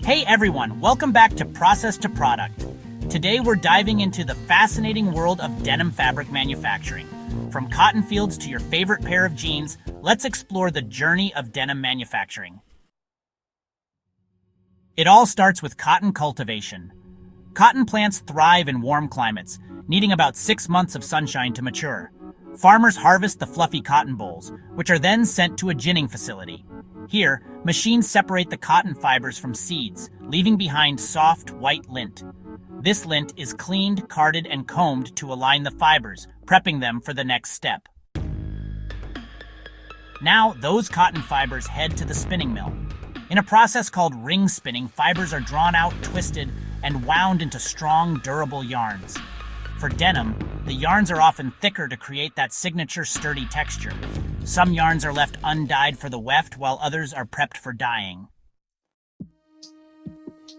Hey everyone, welcome back to Process to Product. Today we're diving into the fascinating world of denim fabric manufacturing. From cotton fields to your favorite pair of jeans, let's explore the journey of denim manufacturing. It all starts with cotton cultivation. Cotton plants thrive in warm climates, needing about 6 months of sunshine to mature. Farmers harvest the fluffy cotton bolls, which are then sent to a ginning facility. Here, machines separate the cotton fibers from seeds, leaving behind soft, white lint. This lint is cleaned, carded, and combed to align the fibers, prepping them for the next step. Now, those cotton fibers head to the spinning mill. In a process called ring spinning, fibers are drawn out, twisted, and wound into strong, durable yarns. For denim, the yarns are often thicker to create that signature sturdy texture. Some yarns are left undyed for the weft, while others are prepped for dyeing.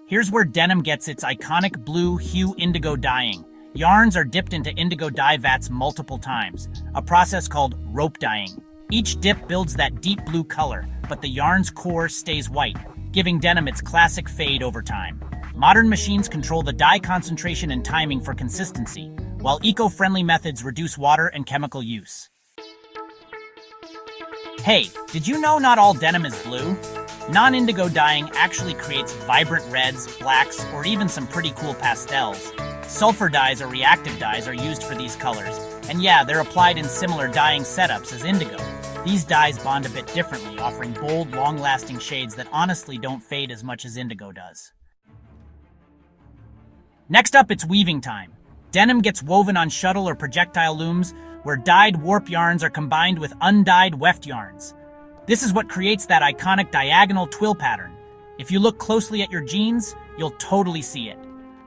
Here's where denim gets its iconic blue hue indigo dyeing. Yarns are dipped into indigo dye vats multiple times, a process called rope dyeing. Each dip builds that deep blue color, but the yarn's core stays white, giving denim its classic fade over time. Modern machines control the dye concentration and timing for consistency, while eco-friendly methods reduce water and chemical use. Hey, did you know not all denim is blue? Non-indigo dyeing actually creates vibrant reds, blacks, or even some pretty cool pastels. Sulfur dyes or reactive dyes are used for these colors, and yeah, they're applied in similar dyeing setups as indigo. These dyes bond a bit differently, offering bold, long-lasting shades that honestly don't fade as much as indigo does. Next up, it's weaving time. Denim gets woven on shuttle or projectile looms, where dyed warp yarns are combined with undyed weft yarns. This is what creates that iconic diagonal twill pattern. If you look closely at your jeans, you'll totally see it.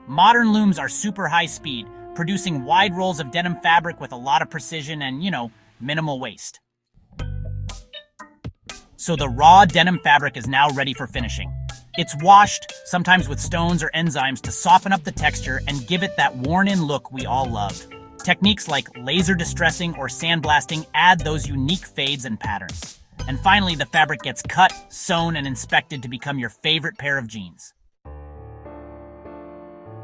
Modern looms are super high speed, producing wide rolls of denim fabric with a lot of precision and, minimal waste. So the raw denim fabric is now ready for finishing. It's washed, sometimes with stones or enzymes, to soften up the texture and give it that worn-in look we all love. Techniques like laser distressing or sandblasting add those unique fades and patterns. And finally, the fabric gets cut, sewn, and inspected to become your favorite pair of jeans.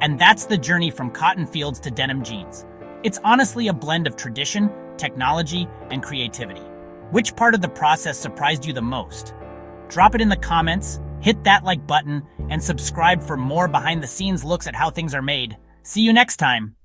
And that's the journey from cotton fields to denim jeans. It's honestly a blend of tradition, technology, and creativity. Which part of the process surprised you the most? Drop it in the comments, hit that like button, and subscribe for more behind-the-scenes looks at how things are made. See you next time!